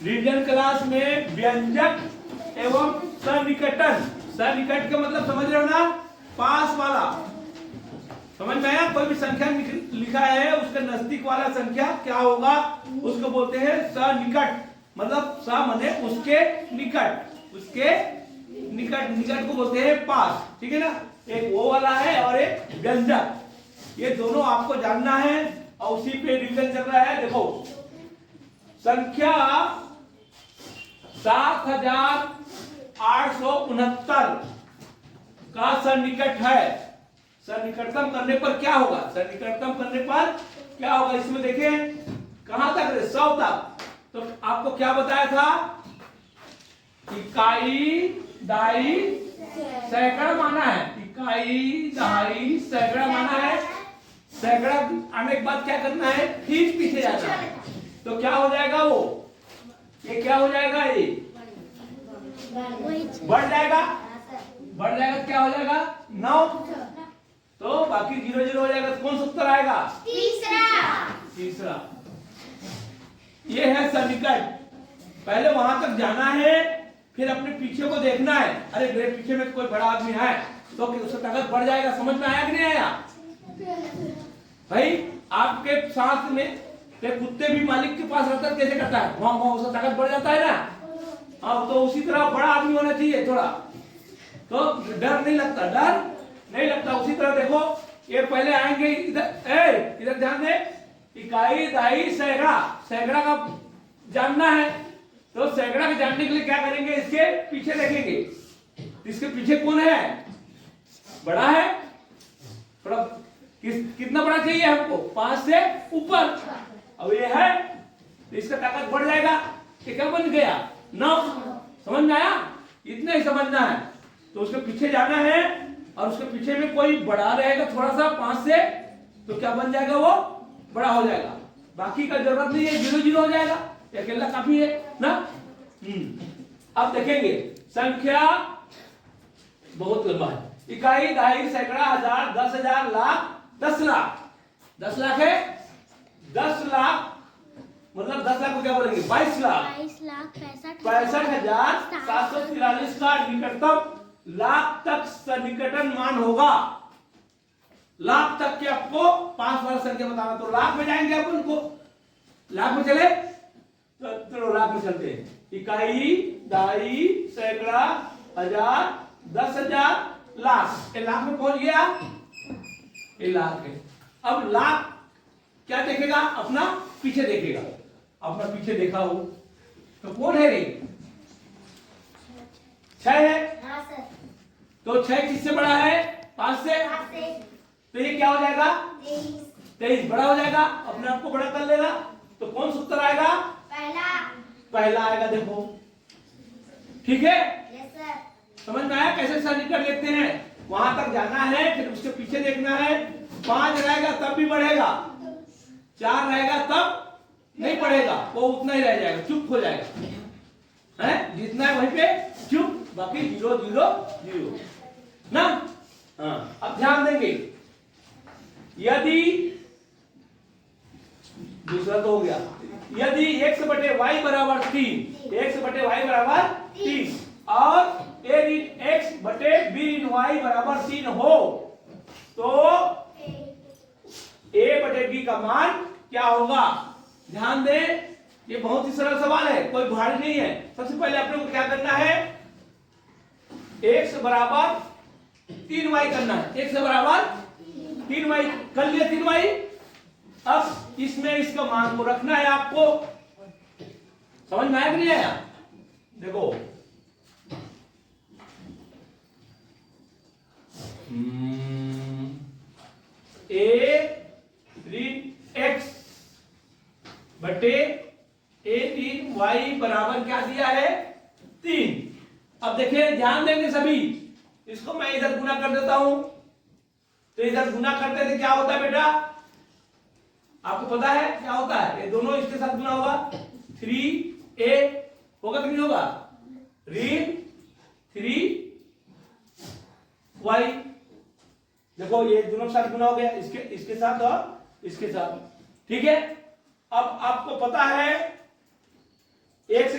Reason class में व्यंजक एवं सन्निकटन, सन्निकट का मतलब समझ रहे हो ना, पास वाला। समझ में आया? कोई भी संख्या लिखा है उसके नजदीक वाला संख्या क्या होगा, उसको बोलते हैं सन्निकट। मतलब स माने उसके निकट, उसके निकट, निकट को बोलते हैं पास। ठीक है ना? एक वो वाला है और एक व्यंजक, ये दोनों आपको जानना है और उसी पे रिवीजन चल रहा है। देखो संख्या 7869 का सन्निकट है। सन्निकटतम करने पर क्या होगा? सन्निकटतम करने पर क्या होगा इसमें देखें, कहां तक है? 100 तक। तो आपको क्या बताया था? इकाई दाई सैकड़ा माना है, इकाई दाई सैकड़ा माना है। सैकड़ा आने के बाद क्या करना है? ठीक पीछे जाना है। तो क्या हो जाएगा वो, ये क्या हो जाएगा? ये बढ़ जाएगा, बढ़ जाएगा, क्या हो जाएगा? 9। तो बाकी 0 0 हो जाएगा। तो कौन सा उत्तर आएगा? तीसरा। ये है सन्निकट। पहले वहां तक जाना है, फिर अपने पीछे को देखना है। अरे मेरे पीछे में कोई बड़ा आदमी है तो उसका ताकत बढ़ जाएगा। समझ में आया कि नहीं आया? भाई आपके साथ में कुत्ते भी मालिक के पास रहकर कैसे करता है? वहां वहां उसका ताकत बढ़ जाता है ना। अब तो उसी तरह बड़ा आदमी होना चाहिए थोड़ा, तो डर नहीं लगता, डर नहीं लगता। उसी तरह देखो, ये पहले आएंगे इधर, इधर ध्यान दे। इकाई दाई सैकड़ा, सैकड़ा का जानना है तो सैकड़ा के जानने के लिए क्या करेंगे? इसके पीछे देखेंगे। इसके पीछे कौन है? बड़ा है थोड़ा, कितना बड़ा चाहिए हमको? 5 से ऊपर। अब ये है तो इसका ताकत बढ़ जाएगा। ये क्या बन गया? 9। समझ में आया? इतना ही समझना है। तो उसके पीछे जाना है और उसके पीछे में कोई बड़ा रहेगा थोड़ा सा 5 से, तो क्या बन जाएगा? वो बड़ा हो जाएगा। बाकी का जरूरत नहीं है, 0 0 हो जाएगा, अकेला काफी है ना। अब देखेंगे संख्या बहुत लंबा है। इकाई दाई सैकड़ा हजार 10,000 लाख 10 लाख। 10 लाख है, 10 लाख मतलब 10 लाख को क्या बोलेंगे? 22 लाख 65,743 का निकटतम लाख तक सन्निकटन मान होगा। लाख तक के आपको 5 वाला संख्या बताना, तो लाख में जाएंगे अपन को। लाख में चले तो चलो लाख में चलते हैं। इकाई दाई सैकड़ा हजार 10,000 लाख, ये लाख में पहुंच गया, ये लाख है। अब लाख क्या देखेगा? अपना पीछे देखेगा। अपना पीछे देखा हो तो कौन है रे? 6 है। तो 6 किससे बड़ा है? 5 से। तो ये क्या हो जाएगा? 23 बड़ा हो जाएगा, अपने आप को बड़ा कर लेगा। तो कौन सा उत्तर आएगा? पहला आएगा। देखो ठीक है? समझ में आया कैसे सन्निकट लेते हैं? वहां तक जाना है, फिर उसके पीछे देखना है। 5 रहेगा तब भी बढ़ेगा, 4 रहेगा तब नहीं बढ़ेगा, वो उतना ही रह जाएगा, चुप हो जाएगा। है जितना है वहीं पे चुप, बाकी 0 0 0 ना। हाँ, अब ध्यान देंगे। यदि दूसरा तो हो गया, यदि x बटे y बराबर 3, x बटे y बराबर 3 और a ऋण x बटे b ऋण y बराबर 3 हो, तो a बटे b का मान क्या होगा? ध्यान दें, ये बहुत ही सरल सवाल है, कोई भारी नहीं है। सबसे पहले अपने को क्या करना है? x बराबर 3y करना है। x बराबर 3y कर लिया, 3y। अब इसमें इसका मान को रखना है आपको। समझ में आया कि नहीं आया? देखो a ऋण x बटे a ऋण y बराबर क्या दिया है? 3। अब देखिए ध्यान देंगे सभी, इसको मैं इधर गुना कर देता हूं। तो इधर गुना करते थे क्या होता है बेटा? आपको पता है क्या होता है? ये दोनों इसके साथ गुना होगा, 3a होगा कि नहीं होगा? ऋण 3y। देखो ये दोनों के साथ गुना हो गया, इसके साथ और इसके साथ। ठीक है? अब आपको पता है x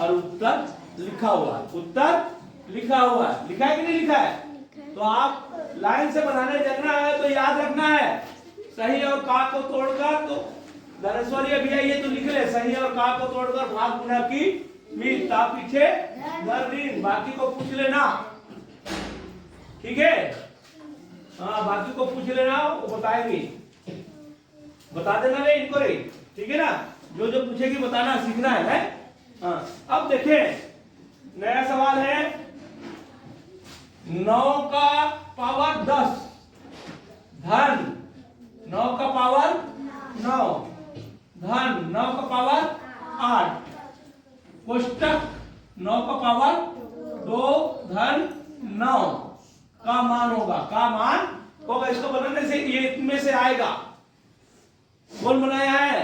और उत्तर लिखा हुआ है। उत्तर लिखा हुआ है, लिखा है कि नहीं लिखा है? तो आप लाइन से बनाने जाना है तो याद रखना है सही और का को तोड़कर, तो धनेश्वरी अभी ये तो लिख ले, सही और का को तोड़कर भाग गुना की मीत, ता पीछे दर्रीन, बाकी को पूछ लेना, ठीक है? हाँ, बाकी को पूछ लेना, वो बताएंगे, बता देना रे इनको रे, ठीक है ना? जो जो पूछेगी बताना, सीखना है? हाँ, अब देखें नया सवाल है 9 का पावर 10 धन 9 का पावर 9 धन 9 का पावर 8 कोष्टक 9 का पावर 2 धन 9 का मान होगा, का मान होगा। इसको बनाने से ये इनमें से आएगा। कौन बनाया है?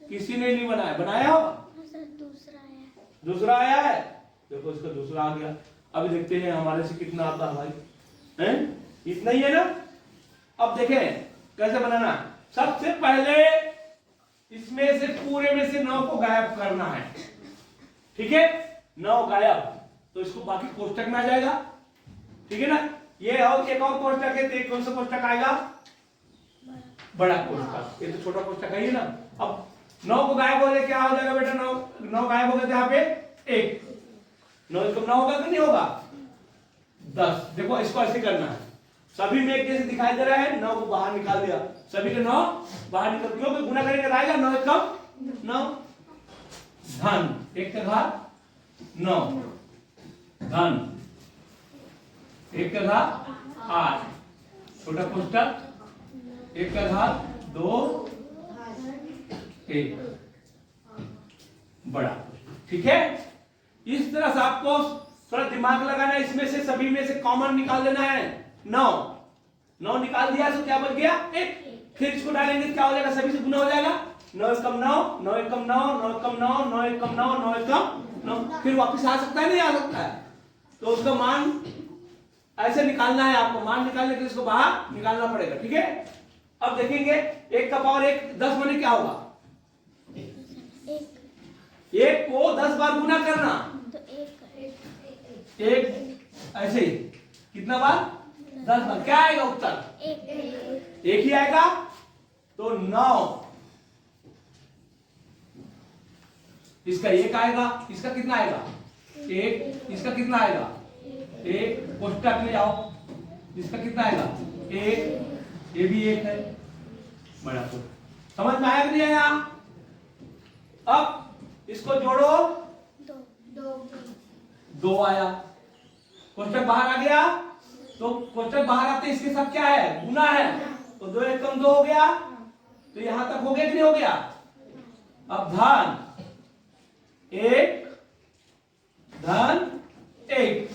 किसी ने नहीं बनाया, बनाया होगा? दूसरा आया है। देखो इसका दूसरा आ गया। अभी देखते हैं हमारे से कितना आता है भाई, हैं? इतना ही है ना? अब देखें कैसे बनाना। सबसे पहले इसमें से पूरे में से 9 को गायब करना है, ठीक है? 9 गायब, तो इसको बाकी कोष्टक में आ जाएगा, ठीक है ना? ये और एक और कोष्टक है, तो कौन सा कोष्टक आएगा? बड़ा कोष्टक। ये तो छोटा कोष्टक है ना। अब 9 को गायब हो जाए क्या हो जाएगा बेटा? 9 गायब हो गए, यहाँ पे 1, 9 एकम 9 होगा कि नहीं होगा? 10। देखो इसको ऐसे करना है, सभी में एक जैसे दिखाई दे रहा है, 9 को बाहर निकाल दिया, सभी के 9 बाहर निकल, क्योंकि गुना करेंगे तो आएगा 9 एकम 9 धन 1 का घात 9 धन 1 का घात 8 छोटा कोष्टक 1 का घात 2 1 बड़ा, ठीक है? इस तरह से आपको थोड़ा दिमाग लगाना है, इसमें से सभी में से कॉमन निकाल देना है। 9 निकाल दिया तो क्या बच गया? 1। फिर इसको डालेंगे क्या हो जाएगा? सभी से गुना हो जाएगा, 9 एकम 9 9 एकम 9 9 एकम 9 9 एकम 9 9 एकम 9, फिर वापस आ सकता है नहीं आ सकता है? तो उसका मान ऐसे निकालना है आपको, मान निकालने के लिए इसको बाहर निकालना पड़ेगा, ठीक है? अब देखेंगे 1 का पावर 1 10 माने क्या होगा? 1 को 10 बार गुना करना, तो 1 ऐसे ही कितना बार? 10 बार। क्या आएगा उत्तर? 1 ही आएगा। तो 9 इसका 1 आएगा, इसका कितना आएगा? 1, इसका कितना आएगा? 1 कोष्टक में जाओ, इसका कितना आएगा? 1, ये भी 1 है, बड़ा को समझ में आया कि नहीं आया? अब इसको जोड़ो, 2 आया, कोष्टक बाहर आ गया, तो कोष्टक बाहर आते इसके साथ क्या है? गुना है, तो 2 एकम 2 हो गया, तो यहां तक हो गया कि नहीं हो गया? अब धन 1 धन 1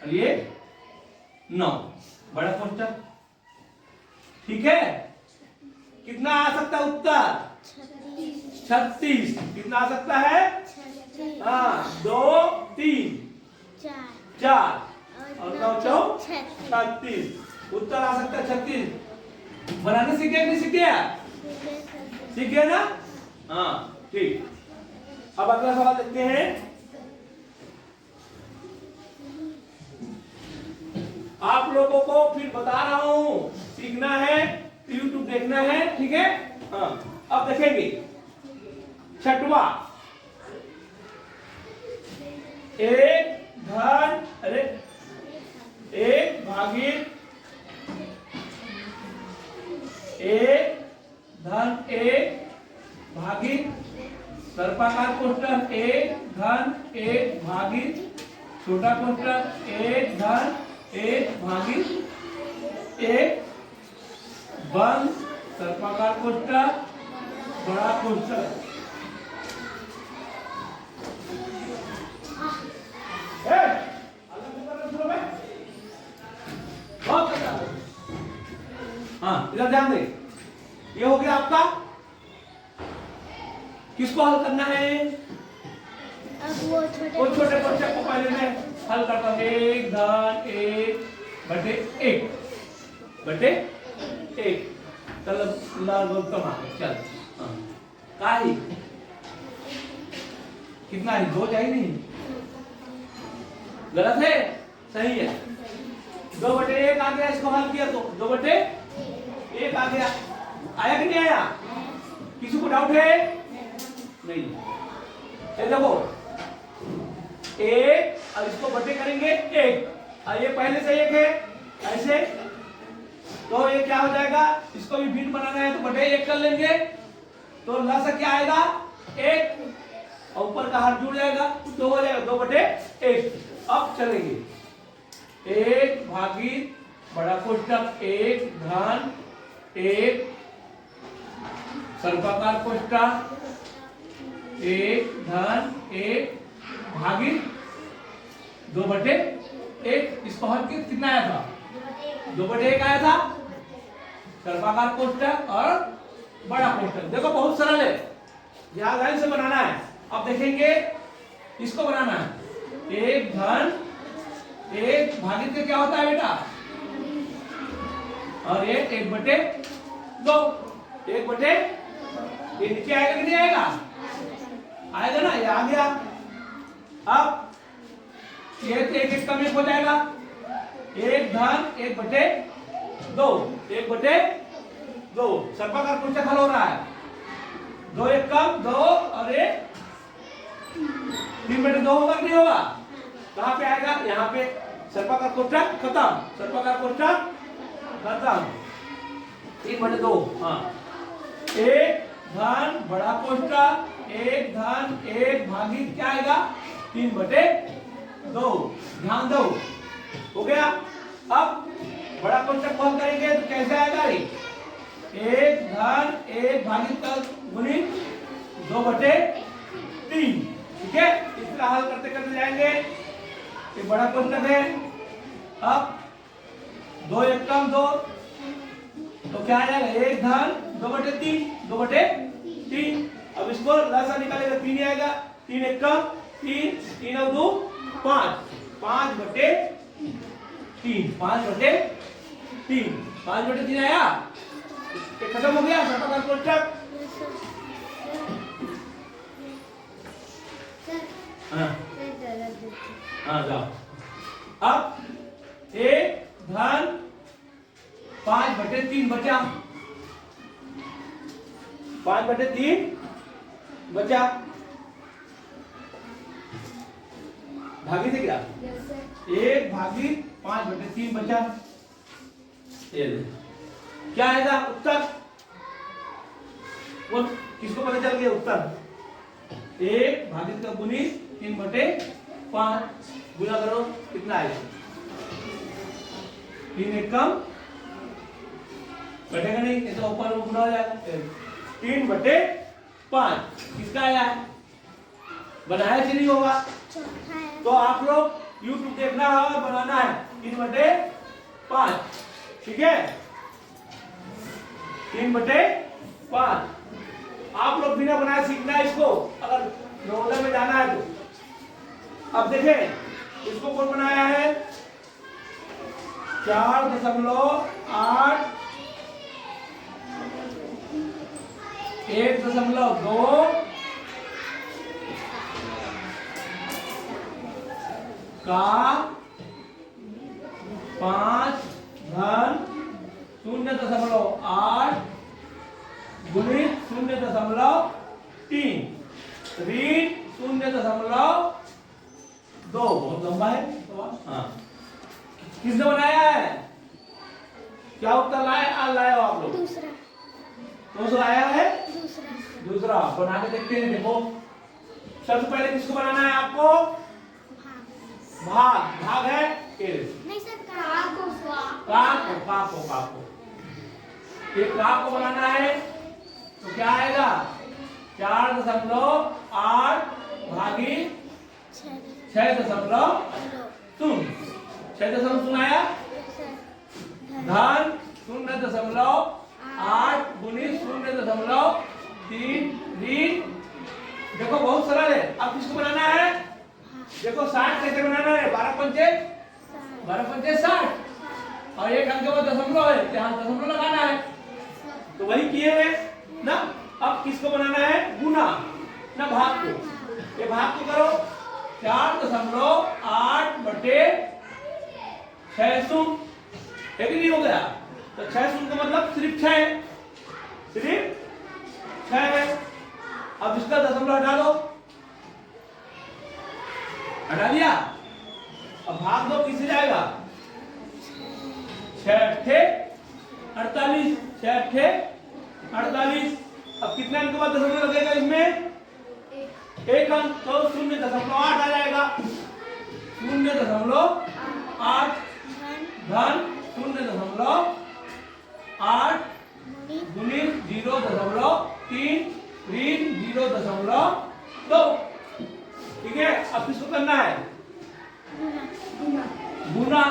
और ये 9 बड़ा कोष्टक, ठीक है? कितना आ सकता है उत्तर? 36। कितना आ सकता है? 2 3 4 और 9 4 36। उत्तर आ सकता है 36। बनाने सीख गया कि नहीं सीख गया? सीख गया ना? हाँ, ठीक। अब अगला सवाल देखते हैं। आप लोगों को फिर बता रहा हूं, सीखना है, YouTube देखना है, ठीक है? हाँ, अब देखेंगे 6वां 1 धन 1 भागित 1 धन 1 भागित सर्पाकार कोष्टक 1 धन 1 भागित छोटा कोष्टक 1 धन 1 भागित 1 बंद सर्पाकार कोष्टक बड़ा कोष्टक। हाँ, इधर ध्यान दे, ये हो गया आपका। किसको हल करना है? अब वो छोटे कोष्टक को पहले मैं हल करता हूँ। 1 धन 1 बटे 1 बटे 1। चल चल। हाँ, का ही कितना है? 2 चाहिए नहीं, गलत है, सही है। 2/1 आ गया, इसको हल किया तो 2/1 आ गया। आया कि नहीं आया? किसी को डाउट है? नहीं। ये देखो 1 और इसको बटे करेंगे 1 और ये पहले से 1 है ऐसे, तो ये क्या हो जाएगा? इसको भी भिन्न बनाना है तो बटे 1 कर लेंगे, तो लसा क्या आएगा? 1 और ऊपर का हाथ जुड़ जाएगा, 2 हो जाएगा, 2/1। अब चलेंगे 1 भागित बड़ा कोष्टक 1 धन 1 सर्पाकार कोष्टक 1 धन 1 भागित 2/1। इसको हल के कितना आया था? 2/1 आया था, सर्पाकार कोष्टक और बड़ा कोष्टक। देखो बहुत सरल है, ध्यान लाइन से बनाना है। अब देखेंगे इसको बनाना है 1 धन 1 भागित के क्या होता है बेटा? और ये 1/2, 1/, ये नीचे आएगा कि नहीं आएगा? आएगा ना, ये आ गया। अब ये 1 कम 1 हो जाएगा, 1 धन 1/2, 1/2 सर्पाकार कोष्टक हल हो रहा है। 2 1 कम 2 और 3/2 होगा कि नहीं होगा? कहाँ पे आएगा? यहाँ पे सर्पाकार कोष्टक खत्म, सर्पाकार कोष्टक खत्म, 3/2। हाँ 1 धन बड़ा कोष्टक 1 धन 1 भागित क्या आएगा? 3/2। ध्यान दो, हो गया। अब बड़ा कोष्टक हल करेंगे तो कैसे आएगा? 1 धन 1 भागित का गुणित 2/3। ठीक है, इस तरह हल करते करते जाएंगे। ये बड़ा कोष्टक है। अब 2 1 कम 2, तो क्या आ जाएगा? 1 धन 2/3, 2/3। अब इसको लसा निकालेगा 3 आएगा, 3 1 कम 3, 3 और 2 5, 5/3, 5/3, 5/3 आया। ये खत्म हो गया सर्पाकार कोष्टक। हाँ जाओ। अब 1 धन 5/3 बचा, 5/3 बचा, भागी से क्या? 1 भागित 5/3 बचा। ये क्या आएगा उत्तर? वो किसको पता चल गया उत्तर? 1 भागित का गुणित 3/5 गुना करो, कितना आएगा? 3 1 कम कटेगा नहीं, ये तो ऊपर गुना हो जाएगा। 3/5 किसका आया है? बनाया कि नहीं होगा? तो आप लोग YouTube देखना है और बनाना है 3/5। ठीक है, 3/5 आप लोग बिना बनाए सीखना है इसको, अगर नवोदय में जाना है तो। अब देखें इसको कौन बनाया है? 4.8 1.2 का 5 धन 0.8 गुणित 0.3 ऋण 0.2। बहुत लंबा है। हाँ, किसने बनाया है? क्या उत्तर लाए हो आप लोग? दूसरा आया है। दूसरा बना के देखते हैं। देखो सबसे पहले किसको बनाना है आपको? भाग है नहीं सर, काको ये को बनाना है तो क्या आएगा? 4.8 भागित 6.0 आया। धन 0.8 गुणित 0.3 ऋण। देखो बहुत सरल है। अब किसको बनाना है? देखो 60 कैसे बनाना है? 12 पंचे 60 और एक अंक के बाद दशमलव है, यहाँ दशमलव लगाना है, तो वही किए हैं ना। अब किसको बनाना है? गुना ना भाग को। ये भाग को करो 4.8 बटे 6 शून्य, है कि नहीं हो गया? तो 6 शून्य का मतलब सिर्फ 6 है, सिर्फ 6 है। अब इसका दशमलव हटा दो, हटा दिया। अब भाग दो किससे जाएगा? 6 अट्ठे 48, 6 अट्ठे 48। अब कितने अंक के बाद दशमलव लगेगा इसमें? 1 अंक, तो 0.8 आ जाएगा। 0.8 धन 0.8 गुणित 0.3 ऋण 0.2। ठीक है, अब किसको करना है? गुना।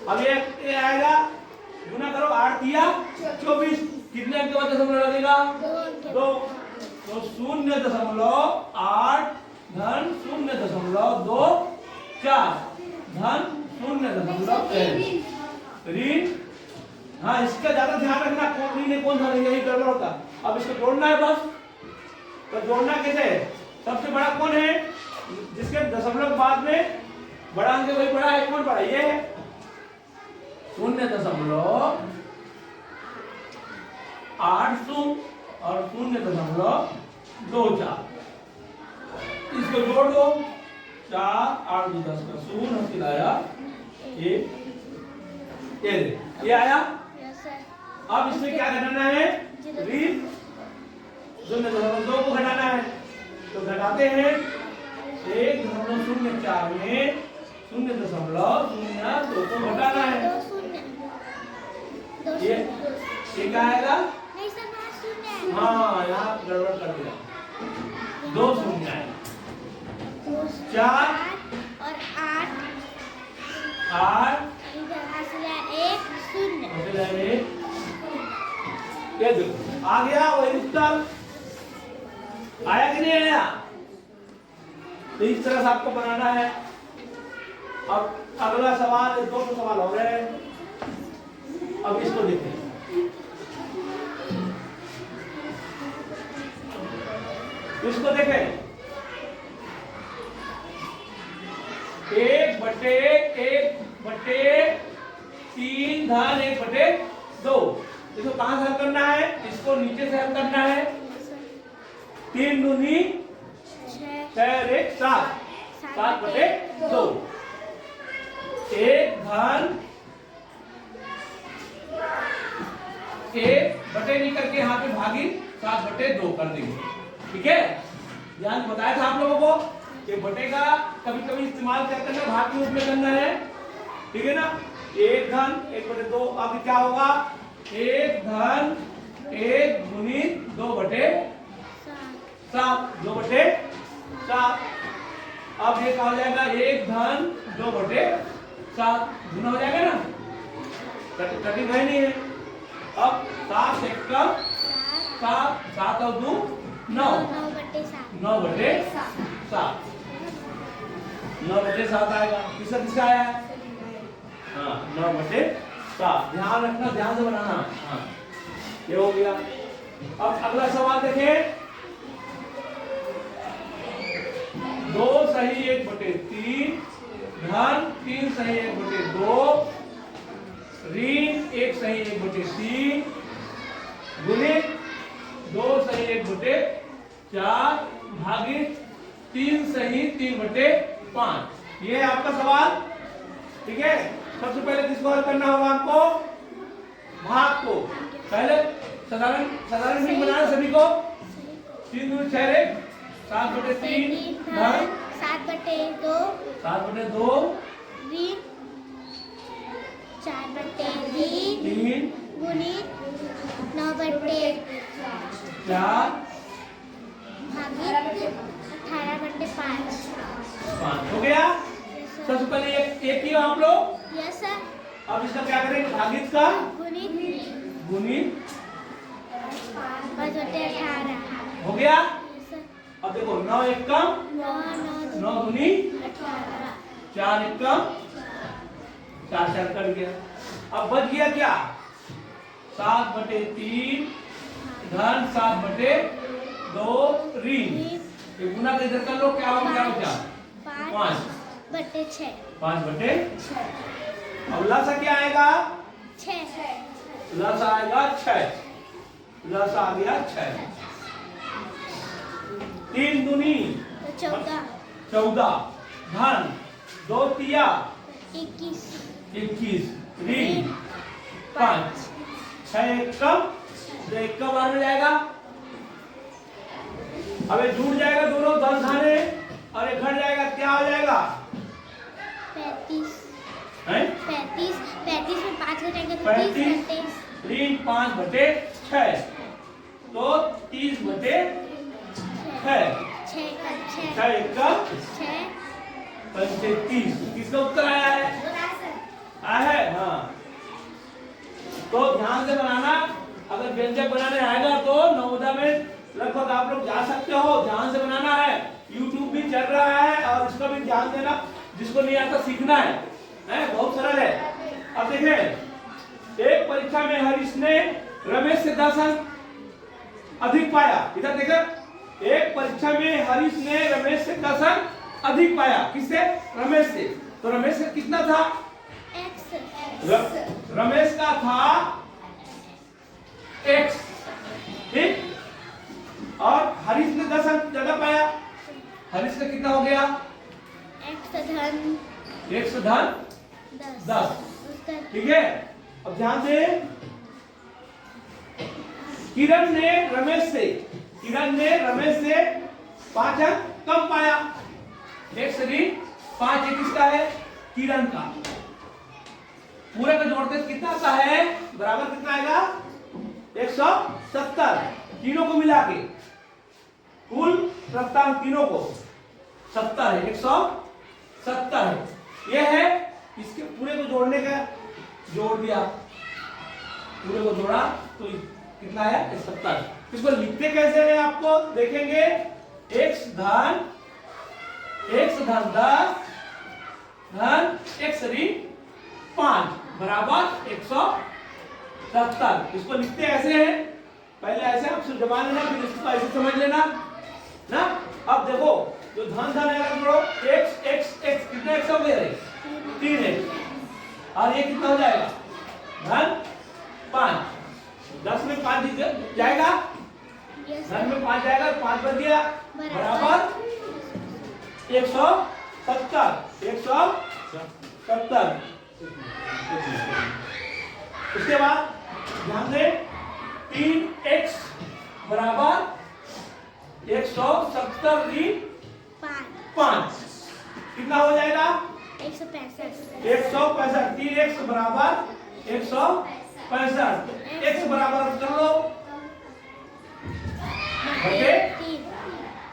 अब ये आएगा, गुना करो 8 दिया 24, कितने अंक के बाद दशमलव लगेगा? 2। तो 0.8 धन 0.24 धन 0.3 ऋण। हाँ, इसका ज्यादा ध्यान रखना, कौन ऋण है कौन धन है, यही गड़बड़ होता। अब इसको जोड़ना है बस। तो जोड़ना कैसे है? सबसे बड़ा कौन है? जिसके दशमलव बाद में बड़ा अंक वही बड़ा है। कौन बड़ा? ये है 0.8 और 0.24। इसको जोड़ दो, 4 8 2 10 का 0 खिलाया 1, ये आया। अब इसमें क्या घटाना है? ऋण 0.2 को घटाना है। तो घटाते हैं 1.04 में 0.02 को घटाना है। ये क्या आएगा? हाँ, यहाँ गड़बड़ कर दिया, 2 शून्य है। 4 और 8 ये देखो आ गया वही उत्तर। आया कि नहीं आया? तो इस तरह से आपको बनाना है। अब अगला सवाल, 2 सवाल हो गए। अब इसको देखें, इसको देखें। 1/1/3 धन 1/2। इसको कहां से हल करना है? इसको नीचे से हल करना है। 3 दूनी 6 1 7, 7/2। 1 धन 1 बटे नहीं करके यहाँ पे भागी 7/2 कर देंगे। ठीक है, ध्यान बताया था आप लोगों को कि बटे का कभी कभी इस्तेमाल क्या करना है? भाग के रूप में करना है। ठीक है ना? 1 धन 1/2। अब क्या होगा? 1 धन 1 गुणित 2/7, 2/7। अब ये क्या हो जाएगा? 1 धन 2/7 गुना हो जाएगा ना, कठिन है नहीं है। अब 7 1 का 7, 7 और 2 9, 9/7, 9/7 आएगा। किसका आया है? हाँ, 9/7। ध्यान रखना, ध्यान से बनाना। हाँ, ये हो गया। अब अगला सवाल देखें। 2 सही 1/3 धन 3 सही 1/2 ऋण 1 सही 1/3 गुणित 2 सही 1/4 भागित 3 सही 3/5। ये है आपका सवाल। ठीक है, सबसे पहले किसको हल करना होगा आपको? भाग को। पहले साधारण ऋण बनाना सभी को। 3 दूनी 6 7/3 धन 7/2 ऋण 4/3 गुणित 9/4 भागित 18/5। हो गया। सबसे पहले एक किया आप लोग। Yes sir. अब इसका क्या करेंगे? भागित का गुणित 5/18 हो गया। Yes sir. अब देखो 9 1 कम 9 दूनी 4 1 कम 4 4 कट गया। अब बच गया क्या? 7/3 धन 7/2 ऋण। ये गुना तो इधर कर लो, क्या हो गया? 5/6। 5/6। अब लसा क्या आएगा? 6। लस आएगा 6। लस आ गया 6। 3 दूनी 14। 14। धन 2 तिया 21। 21 ऋण 5। 6 एक कम, तो एक का बार में जाएगा। अब ये जुड़ जाएगा दोनों धन खाने और ये घट जाएगा, क्या हो जाएगा? 35। हैं? 35 में 5 हो जाएगा तो 35 30। ऋण 5/6 तो 30/6। 6 का 6। 6 एक का 6। 35। किसका उत्तर आया है? आया है, हाँ। तो ध्यान से बनाना, अगर व्यंजक बनाने आएगा तो नवोदय में लगभग आप लोग जा सकते हो। ध्यान से बनाना है, YouTube भी चल रहा है और इसका भी ध्यान देना, जिसको नहीं आता सीखना है, बहुत सरल है। अब देखें, एक परीक्षा में हरीश ने रमेश से 10 अंक अधिक पाया। इधर देखो, एक परीक्षा में हरीश ने रमेश से 10 अंक अधिक पाया। किससे? रमेश से। तो रमेश का कितना था? X। रमेश का था x, ठीक, और हरीश ने 10 अंक ज्यादा पाया। हरीश का कितना हो गया? X धन x धन 10। ठीक है। अब ध्यान से, किरण ने रमेश से 5 अंक कम पाया। x ऋण 5 ये किसका है? किरण का। पूरे को जोड़ते कितना आता है? बराबर कितना आएगा? 170। तीनों को मिला के कुल रफ्तार तीनों को 70 है, 170 है। यह है, इसके पूरे को जोड़ने का, जोड़ दिया, पूरे को जोड़ा तो कितना है? 70। इसको लिखते कैसे हैं आपको देखेंगे। x धन 10 धन x ऋण 5 बराबर 170। इसको लिखते ऐसे हैं, पहले ऐसे आप जमा लेना, फिर इसको ऐसे समझ लेना ना। अब देखो, जो धन आएगा जोड़ो, x कितना x हो गया? 3x। और ये कितना हो जाएगा? धन 5। 10 में 5 जाएगा, धन में 5 जाएगा, 5 बन गया बराबर 170। 170। उसके बाद ध्यान दे, 3x बराबर 170 ऋण 5 कितना हो जाएगा? 165। 165। 3x बराबर 165। x बराबर कर लो, बटे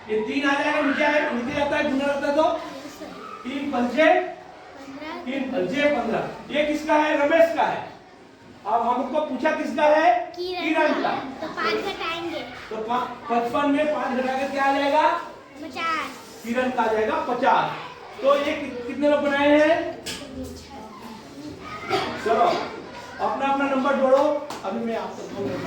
ये 3 आ जाएगा, नीचे आएगा, नीचे जाता है, गुना रहता है तो 3 पंचे 15। ये किसका है? रमेश का है। अब हमको पूछा किसका है? किरण का। तो 5 घटाएंगे तो 55 में 5 घटाकर क्या आ जाएगा? 50। किरण का आ जाएगा 50। तो ये कितने लोग बनाए हैं? चलो अपना अपना नंबर जोड़ो। अभी मैं आपको 2 मिनट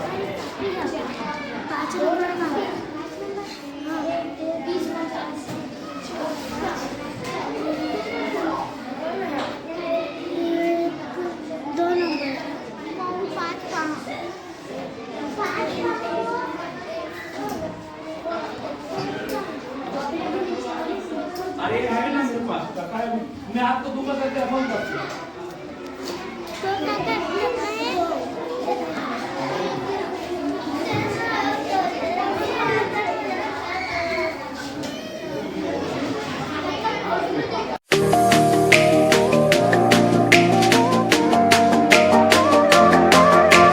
अरे है ना मेरे पास, मैं आपको दूंगा करके फोन करती हूँ।